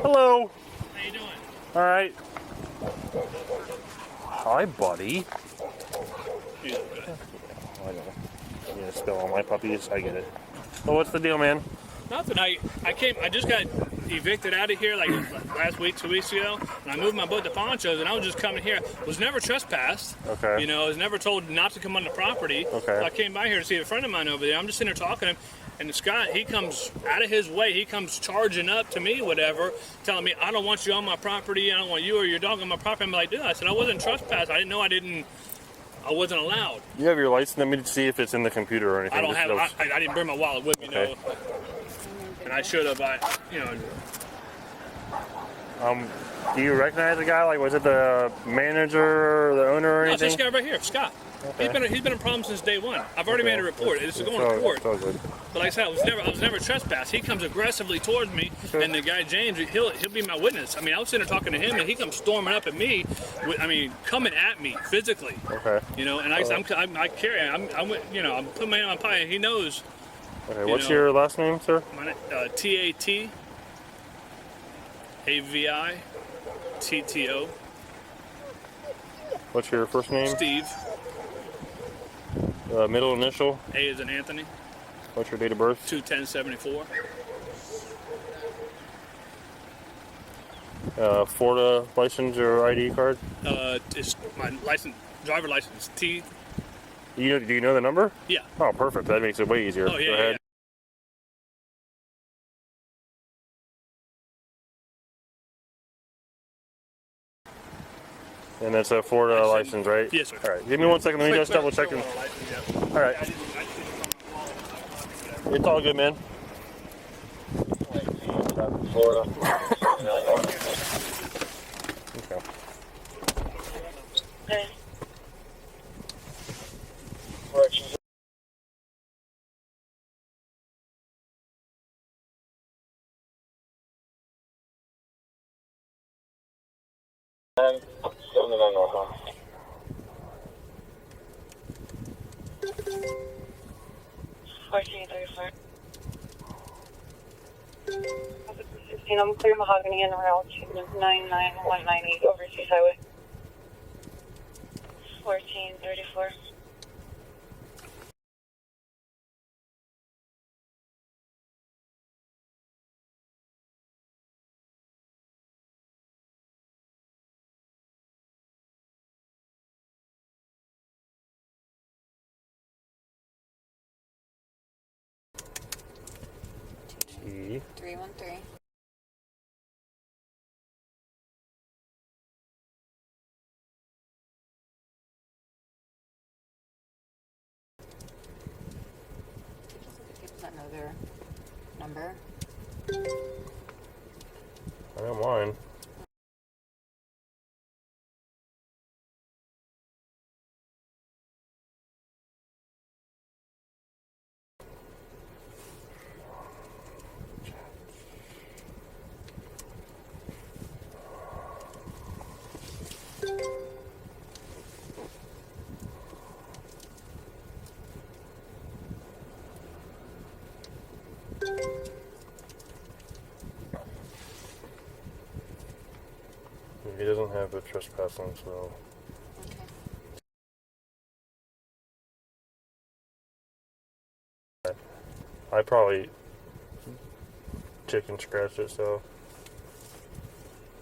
Hello. How you doing? All right. Hi, buddy. You look good. Oh, I know. I'm gonna spill on my puppies. I get it. So what's the deal, man? Nothing. I just got evicted out of here like last week, 2 weeks ago, and I moved my boat to Ponchos, and I was just coming here. Was never trespassed. Okay. You know, I was never told not to come on the property. Okay. So I came by here to see a friend of mine over there. I'm just sitting there talking to him, and this guy, he comes out of his way. He comes charging up to me, whatever, telling me, I don't want you on my property. I don't want you or your dog on my property. I'm like, dude, I said, I wasn't trespassed. I didn't know I wasn't allowed. You have your license. Let me see if it's in the computer or anything. I don't have. I didn't bring my wallet with me, Okay. no. And I should have. Do you recognize the guy? Like, was it the manager or the owner or No, it's anything? this guy right here, Scott. Okay. He's been in problems since day one. I've already made a report. This is going to court. It's all good. But like I said, I was never trespassed. He comes aggressively towards me, Okay. and the guy James, he'll be my witness. I mean, I was sitting there talking to him, and he comes storming up at me. Coming at me physically. Okay. You know, and I carry. I'm putting my hand on my pie, and he knows. Okay. What's your last name, sir? My TATAVITTO. What's your first name? Steve. Middle initial. A is in Anthony. What's your date of birth? 2/10/74. Florida license or ID card? It's my driver license. T. Do you know the number? Yeah. Oh, perfect. That makes it way easier. Oh, yeah, Go ahead. yeah. And that's a Florida license, right? Yes, sir. All right. Give me 1 second. Let me just double check. All right. It's all good, man. Florida. Okay. Corrections. And 79 northbound. I'm clear mahogany and rail 99198 Overseas Highway. 1434. T. 313. People that know their number. I know mine. He doesn't have the trespassing, so. Okay. I probably chicken scratched it, so.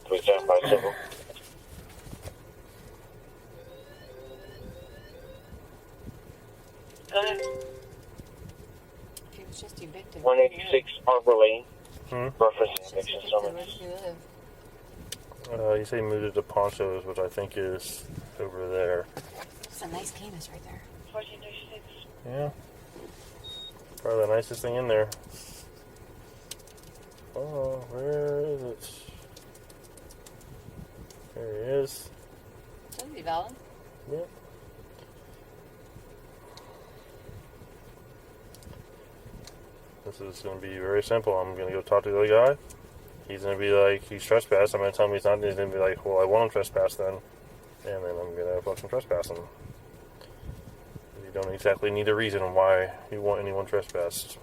3757. Go ahead. He was just evicted. 186 Harbor Lane. Reference Just eviction evicted. summons. Where does he live? You say moved it to Ponchos, which I think is over there. It's a nice canvas right there. 1436. Yeah. Probably the nicest thing in there. Oh, where is it? There he is. Should be valid. Yep. This is going to be very simple. I'm going to go talk to the other guy. He's going to be like, he's trespassed. I'm going to tell him he's not. He's going to be like, well, I want him trespass then. And then I'm going to fucking trespass him. You don't exactly need a reason why you want anyone trespassed.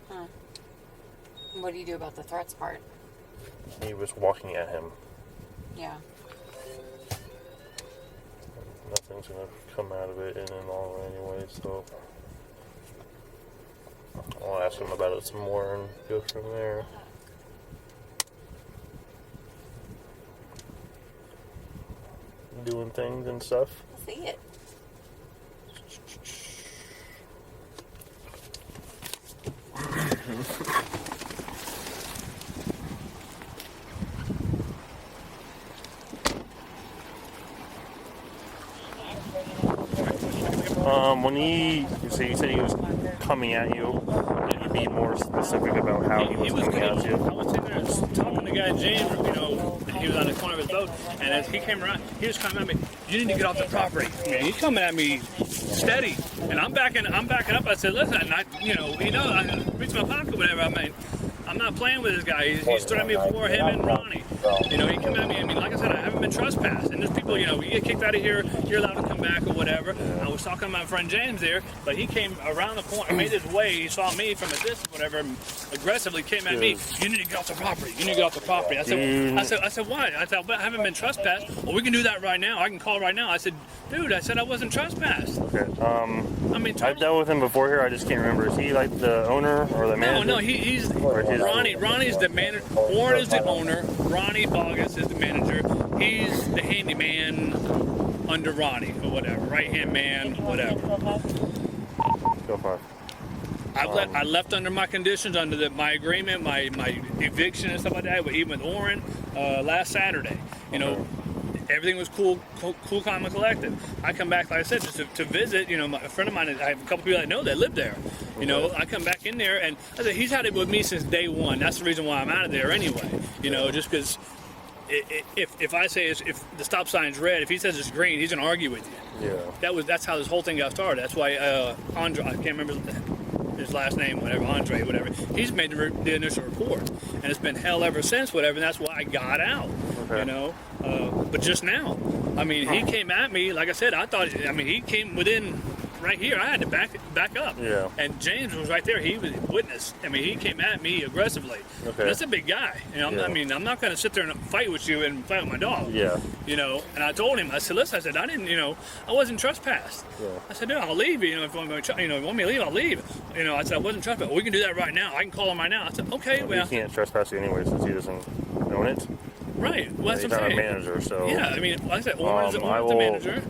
Huh. What do you do about the threats part? He was walking at him. Yeah. Nothing's gonna come out of it in and all anyway, so I'll ask him about it some more and go from there. Doing things and stuff. I see it. When he said he was coming at you, can you be more specific about how he was coming at you? I was sitting there talking to the guy, James, he was on the corner of his boat, and as he came around, he was coming at me, you need to get off the property. Man, he's coming at me steady, and I'm backing up. I said, listen, I reached my pocket, whatever. I mean, I'm not playing with this guy. He's threatened me before, him and Ronnie. He come at me. I mean, like I said, I haven't been trespassed. And there's people, you get kicked out of here, you're allowed to come back or whatever. I was talking to my friend James there, but he came around the corner, made his way. He saw me from a distance, whatever, and aggressively came at me. You need to get off the property. You need to get off the property. I said, why? I said, I haven't been trespassed. Well, we can do that right now. I can call right now. I said, dude, I said I wasn't trespassed. Okay. I mean, I've dealt with him before here. I just can't remember. Is he like the owner or the manager? No, he's Ronnie. Ronnie's the manager. Warren is the owner. Ronnie Bogus is the manager. He's the handyman under Ronnie or whatever, right hand man, whatever. Go far. I left under my conditions, under my agreement, my eviction and stuff like that. Even with Warren last Saturday, everything was cool, calm, and collected. I come back, like I said, just to visit. A friend of mine, I have a couple people I know that live there. I come back in there, and I said, he's had it with me since day one. That's the reason why I'm out of there anyway. Just because if I say if the stop sign's red, if he says it's green, he's gonna argue with you. Yeah. That's how this whole thing got started. That's why Andre, I can't remember his last name, whatever, Andre, whatever. He's made the initial report, and it's been hell ever since, whatever. And that's why I got out. Okay. But just now, I mean, he came at me. Like I said, he came within. Right here, I had to back up. Yeah. And James was right there. He was witness. I mean, he came at me aggressively. Okay. That's a big guy. I'm not going to sit there and fight with you and fight with my dog. Yeah. And I told him, I said, listen, I didn't, I wasn't trespassed. Yeah. I said, no, I'll leave. If you want me to leave, I'll leave. I said, I wasn't trespassed. We can do that right now. I can call him right now. I said, okay. Well, he can't trespass you anyway since he doesn't own it. Right. Well, he's not a manager, so. Yeah. I mean, like I said, Warren's the manager.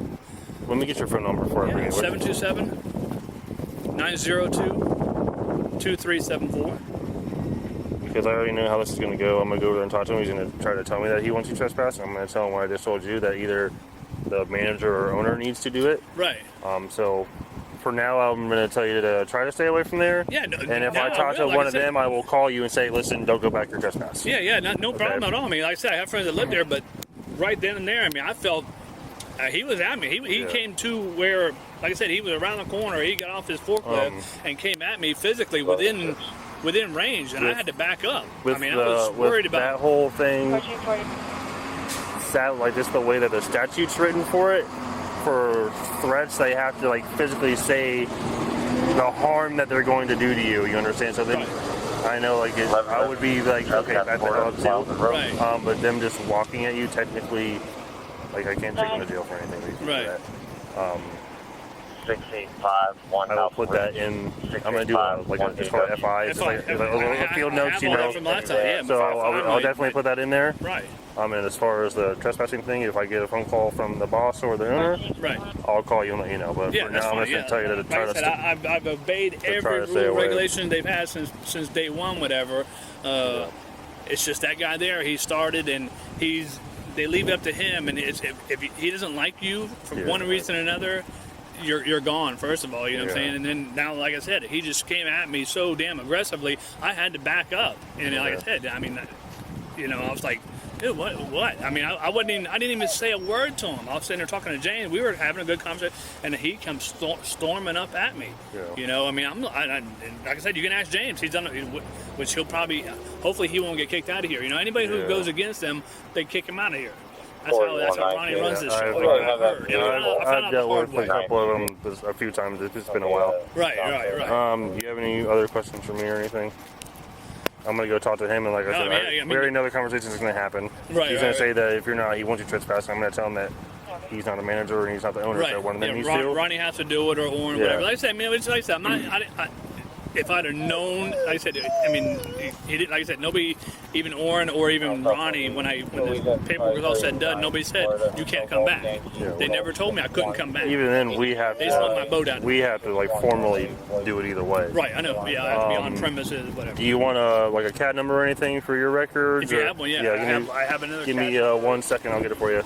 Let me get your phone number for it. 727-902-2374. Because I already know how this is going to go. I'm going to go over there and talk to him. He's going to try to tell me that he wants you trespass. I'm going to tell him what I just told you, that either the manager or owner needs to do it. Right. So for now, I'm going to tell you to try to stay away from there. Yeah. No, and if I talk to one of them, I will call you and say, listen, don't go back to trespass. Yeah. No problem at all. I mean, like I said, I have friends that live there, but right then and there, I mean, I felt... he was at me. He came to where, like I said, he was around the corner. He got off his forklift and came at me physically within range, and I had to back up. I was worried about that whole thing. Like just the way that the statute's written for it, for threats, they have to like physically say the harm that they're going to do to you. You understand? So then. Right. I know, like, I would be like, okay, that's the dog too. Right. But them just walking at you, technically. Like, I can't take him to jail for anything. Right. 685-1. I will put that in. I'm going to do it's called FI. It's like field notes, from last time, yeah, so I'll definitely put that in there. Right. And as far as the trespassing thing, if I get a phone call from the boss or the owner, right, I'll call you and let you know. But for now, I'm just going to tell you to try to. I've obeyed every rule regulation they've had since day one. Whatever. It's just that guy there. He started, and they leave it up to him. And if he doesn't like you for one reason or another, you're gone. First of all, you know what I'm saying. And then now, like I said, he just came at me so damn aggressively. I had to back up. And like I said, I mean, I was like, dude, what? I mean, I didn't even say a word to him. I was sitting there talking to James. We were having a good conversation, and he comes storming up at me. Yeah. I mean, like I said, you can ask James. He's done, which he'll probably, hopefully, he won't get kicked out of here. Anybody who goes against them, they kick him out of here. That's how Ronnie runs this show. I've dealt with a couple of them a few times. It's been a while. Right. Do you have any other questions for me or anything? I'm gonna go talk to him, and like I said, we already know the conversation is gonna happen. Right, He's gonna say that if you're not, he wants you trespassing. I'm gonna tell him that he's not a manager and he's not the owner. Right. So one of them Yeah, needs to. Ronnie has to do it, or Oren, whatever. Like I said, man, it's like I said, if I'd have known, like I said, I mean, he didn't. Like I said, nobody, even Oren or even Ronnie, when the paperwork was all said and done, nobody said you can't come back. They never told me I couldn't come back. Even then, we have They just let my boat out. we have to like formally do it either way. Right, I know. Yeah, I have to be on premises, whatever. Do you want like a CAD number or anything for your records? If you have one, yeah. I have another. Give me 1 second. I'll get it for you.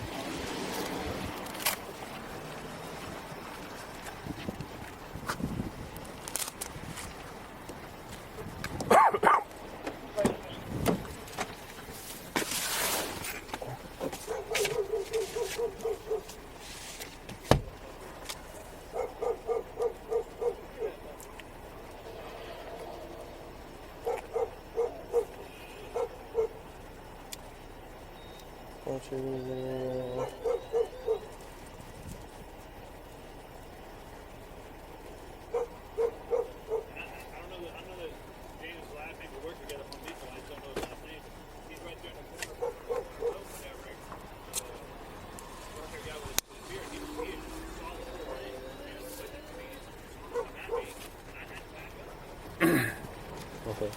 Okay.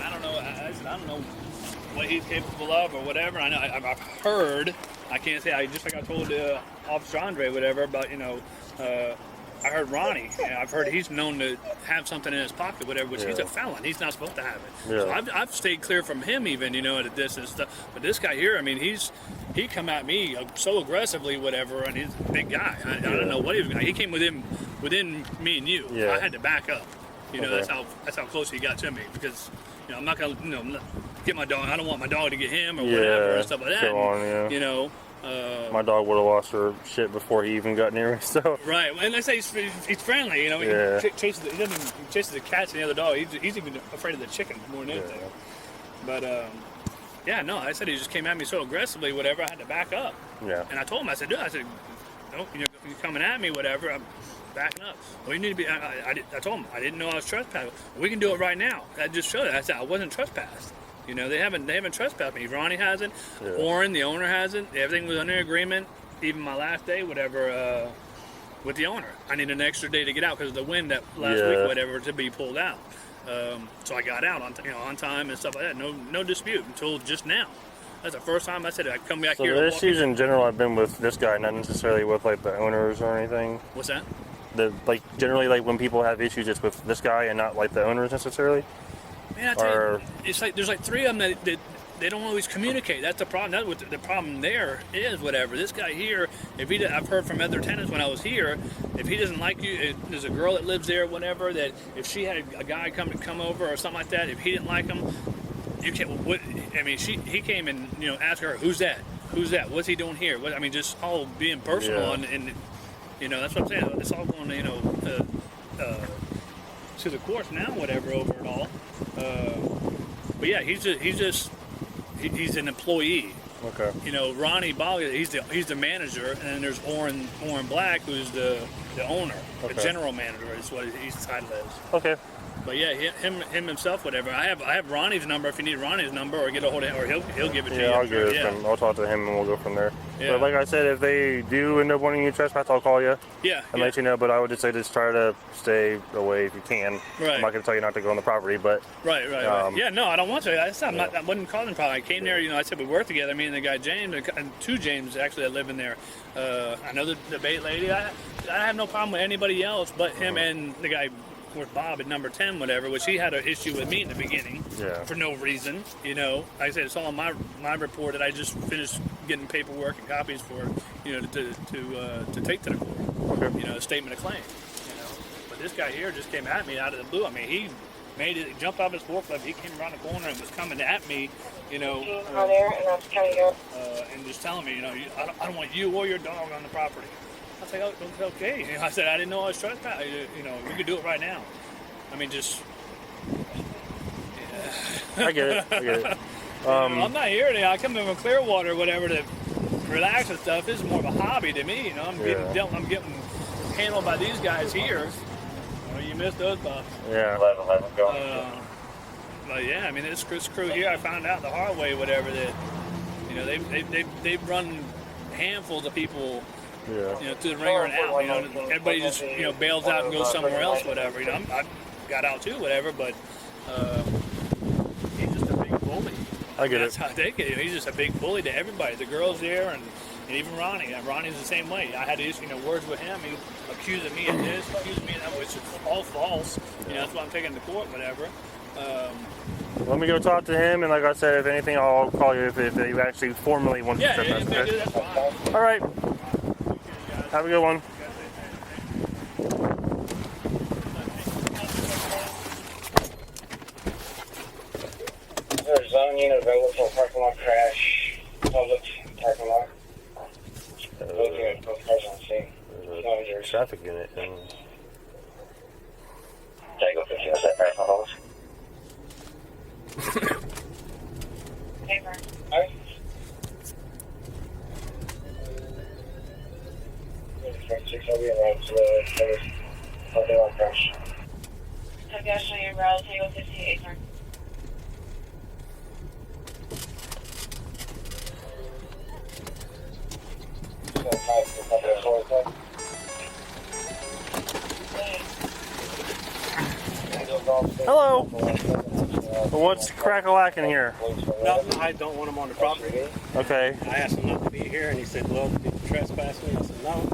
I don't know what he's capable of or whatever. I know I've heard. I can't say. Just like I told Officer Andre, whatever about I heard Ronnie. I've heard he's known to have something in his pocket, whatever. Which he's a felon. He's not supposed to have it. Yeah. So I've stayed clear from him, even at a distance. Stuff. But this guy here, I mean, he come at me so aggressively, whatever, and he's a big guy. I don't know what he was going to. He came within me and you. Yeah. I had to back up. That's how close he got to me, because I'm not gonna get my dog. I don't want my dog to get him or whatever and stuff like that. Go on, my dog would have lost her shit before he even got near me. So right, and I say he's friendly. He chases he chases the cats and the other dog. He's even afraid of the chicken more than anything. But I said he just came at me so aggressively, whatever. I had to back up. Yeah. And I told him, I said, if you're coming at me, whatever, I'm backing up. Well, you need to be. I told him I didn't know I was trespassing. We can do it right now. I just showed it. I said I wasn't trespassed. They haven't trespassed me. Ronnie hasn't. Yeah. Oren, the owner, hasn't. Everything was under agreement. Even my last day, whatever, with the owner. I need an extra day to get out because of the wind that last week, whatever, to be pulled out. So I got out on time and stuff like that. No dispute until just now. That's the first time I said it. I come back here. So the issues in general have been with this guy, not necessarily with like the owners or anything. What's that? Generally when people have issues, it's with this guy and not like the owners necessarily. Man, I tell you, it's like there's like three of them that they don't always communicate. That's the problem. That's what the problem there is. Whatever. This guy here, I've heard from other tenants when I was here, if he doesn't like you, there's a girl that lives there, whatever. That if she had a guy come over or something like that, if he didn't like him, you can't. He came and asked her, who's that? What's he doing here? Just all being personal and that's what I'm saying. It's all going to the courts now, whatever, over it all. But yeah, he's an employee. Okay. Ronnie Boggs, he's the manager, and then there's Oren Black, who's the owner, the general manager is what his title is. Okay. But yeah, him himself, whatever. I have Ronnie's number if you need Ronnie's number, or get a hold of him, or he'll give it to you. I'll give it from. I'll talk to him and we'll go from there. Yeah. But like I said, if they do end up wanting you to trespass, I'll call you. Yeah. And let you know. But I would just say just try to stay away if you can. Right. I'm not going to tell you not to go on the property, but. Right. Yeah, no, I don't want to. I wasn't causing a problem. I came there, I said we worked together. Me and the guy James, and two James actually that live in there. I know the bait lady. I have no problem with anybody else but him and the guy with Bob at number 10, whatever, which he had an issue with me in the beginning for no reason. Like I said, it's all on my report that I just finished getting paperwork and copies for, to take to the court. Okay. A statement of claim. But this guy here just came at me out of the blue. He made it jump off his forklift. He came around the corner and was coming at me, there, and that's kind of and just telling me, I don't want you or your dog on the property. I said, oh, okay. I said, I didn't know I was trespassing. We could do it right now. Just. Yeah. I get it. I'm not here today. I come in from Clearwater or whatever to relax and stuff. This is more of a hobby to me. I'm getting handled by these guys here. Well, you missed those bucks. Yeah. 11, go. But yeah, I mean, this crew here, I found out the hard way, whatever, that, you know, they've run handfuls of people, Yeah. you know, to the ringer and out. You know, everybody just, you know, bails out and goes somewhere else, whatever. You know, I got out too, whatever, but he's just a big bully. I get That's it. how they get him. He's just a big bully to everybody. The girls there and even Ronnie. And Ronnie's the same way. I had these, you know, words with him. He accusing me of this, accusing me of that, which is all false. You know, that's why I'm taking him to court, whatever. Let me go talk to him, and like I said, if anything, I'll call you if you actually formally want to Yeah, trespass. if they do, that's fine. All right. Have a good one. There's zone unit available for parking lot crash. Public parking lot. Both units, both cars on scene. There's a traffic unit, and Tango 15 is that crash on hold? Paper. Alright. I'll be around to the parking lot crash. Navigational route, Tango 58, turn. hello. What's crack-a-lack in here? Nothing. I don't want him on the property. Okay. I asked him not to be here, and he said, well, did you trespass me? I said, no.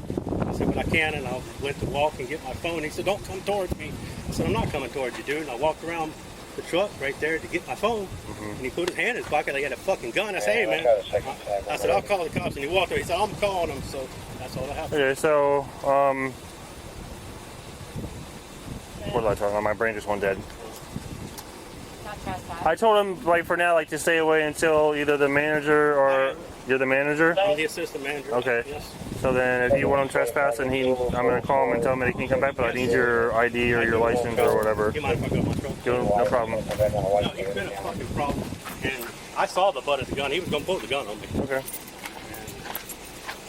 I said, but I can, and I went to walk and get my phone. He said, don't come towards me. I said, I'm not coming towards you, dude. And I walked around the truck right there to get my phone, and he put his hand in his pocket like he had a fucking gun. I said, hey, man. I said, I'll call the cops. And he walked away. He said, I'm calling them. So that's all that happened. Okay, so, what was I talking about? My brain just went dead. Not trespass. I told him, like, for now, like, to stay away until either the manager or you're the manager. I'm the assistant manager. Okay. Yes. So then, if you want him trespassing, I'm gonna call him and tell him that he can come back, but I need your ID or your license or whatever. Do you mind if I go to my truck? No problem. No, he's been a fucking problem. And I saw the butt of the gun. He was going to pull the gun on me. Okay. And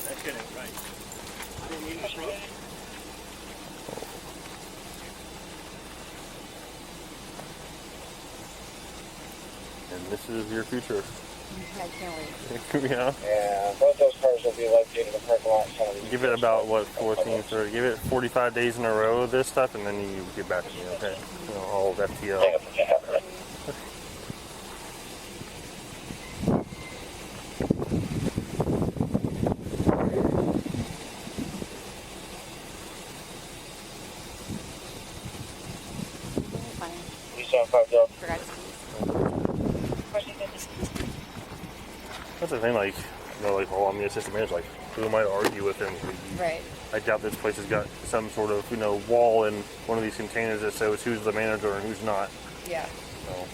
that shit ain't right. I didn't mean to throw it. And this is your future. I can't wait. Yeah. Yeah, both those cars will be located in the parking lot. Give it about, what, 14, so give it 45 days in a row of this stuff, and then you get back to me, okay? You know, all of FTL. Fine. You saw 5 dog. Forgot his keys. That's the thing, like, you know, like, well, I'm the assistant manager, like, who am I to argue with him? Right. I doubt this place has got some sort of, you know, wall in one of these containers that shows who's the manager and who's not. Yeah. So.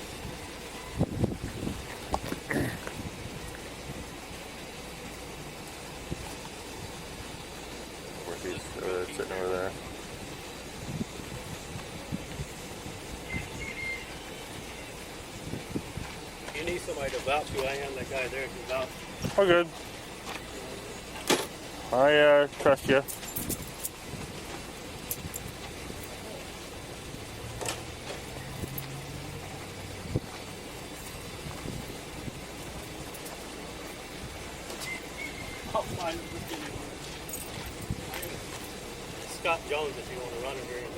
Where's he's sitting over there. You need somebody to vouch who I am. That guy there can vouch. Oh, good. I trust you. I'll find him. Scott Jones, if you want to run in here, you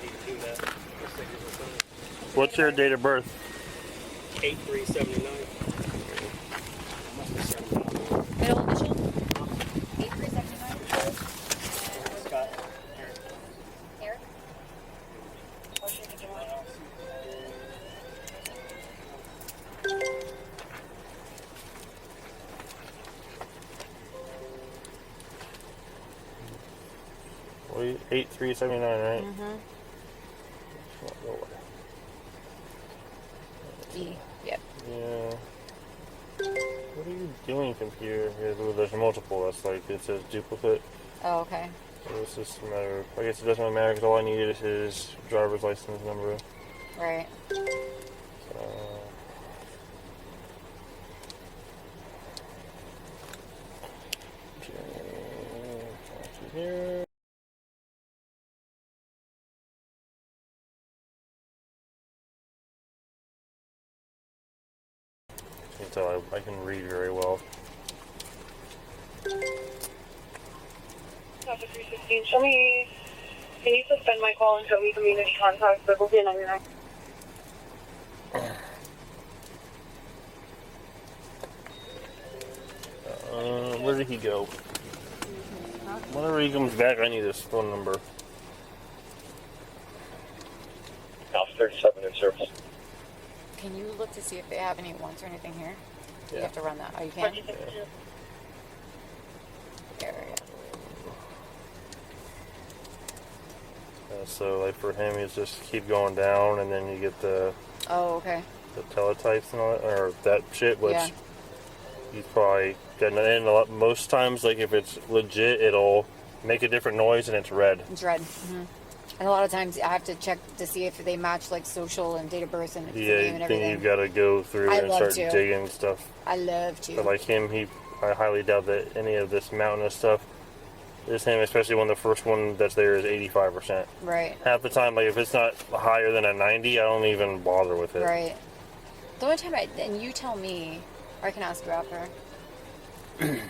need to do that. Let's take it with us. What's your date of birth? 8379. Must be 79. Middle initial? 8379. Scott. Eric? What are you, 8379, right? Mm-hmm. No way. E. Yep. Yeah. What are you doing, computer? Yeah, there's multiple. That's like, it says duplicate. Oh, okay. So it's just a matter of, I guess it doesn't really matter because all I needed is his driver's license number. Right. Okay, here. can tell I can read very well. Officer 316, show me. Can you suspend my call until we community contact the booking on your neck? Where did he go? Whenever he comes back, I need his phone number. Alpha 37 in service. Can you look to see if they have any ones or anything here? Yeah. You have to run that. Oh, you can? Yeah. There we go. So, like for him, he's just keep going down, and then you get the Oh, okay. teletypes and all that, or that shit, which Yeah. he's probably getting it in a lot. Most times, like if it's legit, it'll make a different noise and it's red. It's red. And a lot of times I have to check to see if they match like social and date of birth and Yeah, name and then everything. you've got to go through I and love start to. digging stuff. I love to. But like him, I highly doubt that any of this mountainous stuff is him, especially when the first one that's there is 85%. Right. Half the time, like if it's not higher than a 90, I don't even bother with it. Right. The only time and you tell me, or I can ask you after. We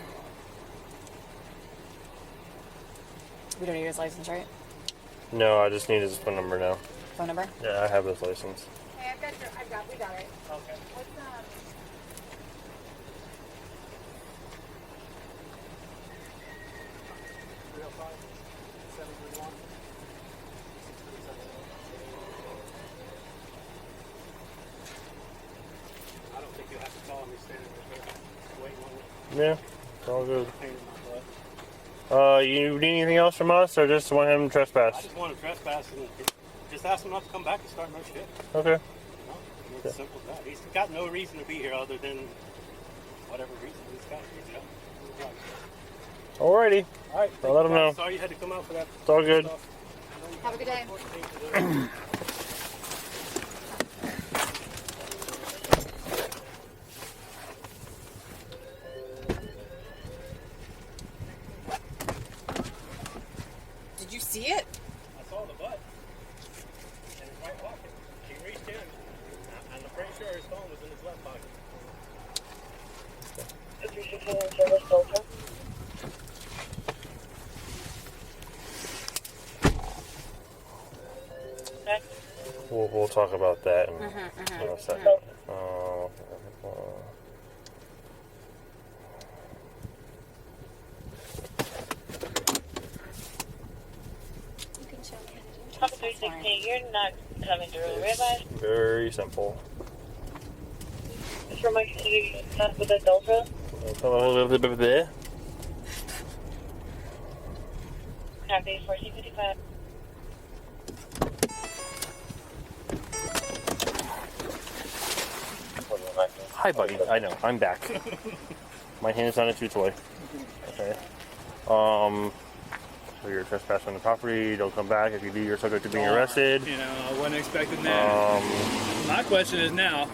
don't need his license, right? No, I just need his phone number now. Phone number? Yeah, I have his license. Hey, we got it. Okay. What's I don't think you'll have to call me standing right there waiting on you. Yeah, it's all good. Pain in my butt. You need anything else from us, or just want him to I trespass? just want to trespass and just ask him not to come back and start no shit. Okay. You know? It's as simple as that. He's got no reason to be here other than whatever reason he's got. You know? Alrighty. All right. I'll let him know. Sorry you had to come out for that. It's all good. Stuff. Have a good day. Important thing to do. Did you see it? I saw the butt. And his right pocket. He reached in. I'm pretty sure his phone was in his left pocket. 316 in service, Delta. Okay. We'll talk about that in a second. You can show me. Officer 316, you're not coming through. Realize Very simple. it's from my community contact with the Delta. There. Copy 1455. Hi, buddy. I know. I'm back. My hand's on a chew toy. Okay. So you're trespassing on the property. Don't come back. If you do, you're subject to being arrested. You know, I wasn't expecting that. My question is now,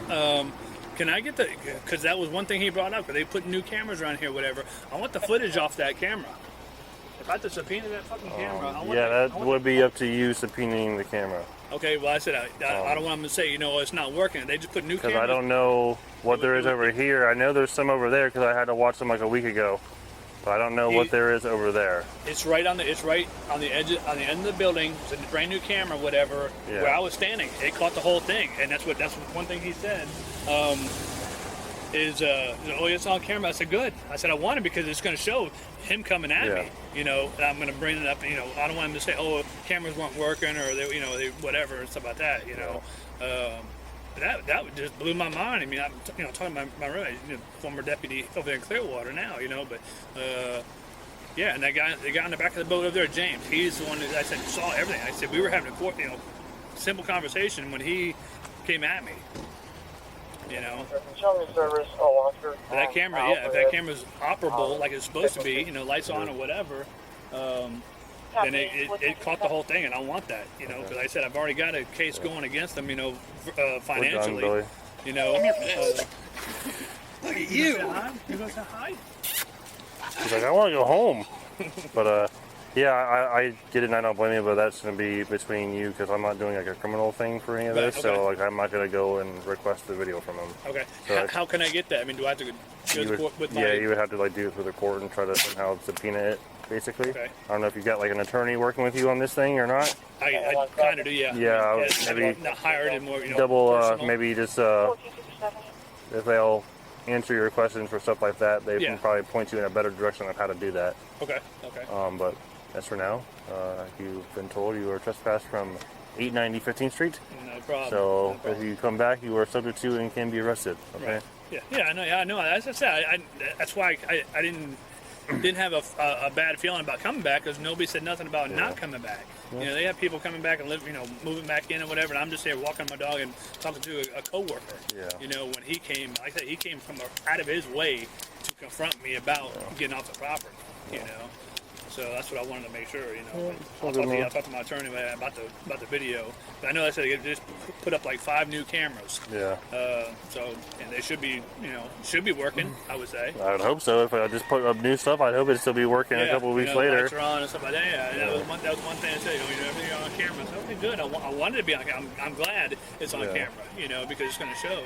can I get because that was one thing he brought up, because they put new cameras around here, whatever. I want the footage off that camera. If I had to subpoena that fucking camera, I want Yeah, I that want would be up to you subpoenaing the camera. Okay, well, I said I don't want them to say, it's not working. They just put new Because cameras. I don't know what there is over here. I know there's some over there because I had to watch them like a week ago. But I don't know what there is over there. It's right on the edge on the end of the building. It's a brand new camera, whatever. Yeah. Where I was standing, it caught the whole thing, and that's one thing he said. It's on camera. I said, good. I said, I want it because it's going to show him coming at me. And I'm going to bring it up. I don't want him to say, cameras weren't working or they whatever and stuff like that. That just blew my mind. I mean, I'm talking about my roommate, former deputy over there in Clearwater now. But yeah, and the guy in the back of the boat over there, James. He's the one that I said saw everything. I said we were having a simple conversation when he came at me. Show me service, Oscar. If that camera, if that camera's operable like it's supposed to be, lights on or whatever, then it caught the whole thing, and I want that, because I said I've already got a case going against them, financially, We're done, Look at you. You gonna say hi? He's like, I want to go home. But Yeah, I get it and I don't blame you, but that's going to be between you because I'm not doing like a criminal thing for any of Right, this. okay. So like I'm not going to go and request the video from him. Okay. So How can I get that? I mean, do I have to go to You the would, court with my? yeah, you would have to like do it through the court and try to somehow subpoena it, basically. Okay. I don't know if you got like an attorney working with you on this thing or not. I kind of do, yeah. Yeah, I mean, maybe not hired and more, Double, personal. maybe just if they'll answer your questions for stuff like that, they Yeah. can probably point you in a better direction of how to do that. Okay. Okay. But as for now, you've been told you are trespassed from 890 15th Street. No problem. So No if problem. you come back, you are subject to and can be arrested. Okay. Right. Yeah. I know. Yeah, I know. As I said, that's why I didn't have a bad feeling about coming back because nobody said nothing about not coming back. Yeah. You know, they have people coming back and moving back in and whatever, and I'm just there walking my dog and talking to a coworker. Yeah. You know, when he came, like I said, he came from out of his way to confront me about getting off the property. You know. So that's what I wanted to make sure, you know. I'll talk to my attorney about the video. But I know they said they just put up like 5 new cameras. Yeah. And they should be, working, I would say. I would hope so. If I just put up new stuff, I'd hope it'd still be working a couple of weeks later. Lights are on and stuff like that. Yeah, that was one thing I said. Everything on camera. So, okay, good. I wanted to be on camera. I'm glad it's on camera. Because it's going to show.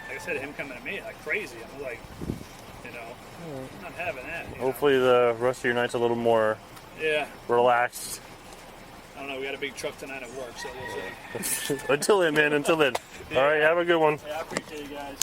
Like I said, him coming at me like crazy. I'm like, I'm not having that. Hopefully the rest of your night's a little more relaxed. I don't know. We got a big truck tonight at work, so we'll see. Until then, man. Until then. All right. Have a good one. Yeah, I appreciate you guys.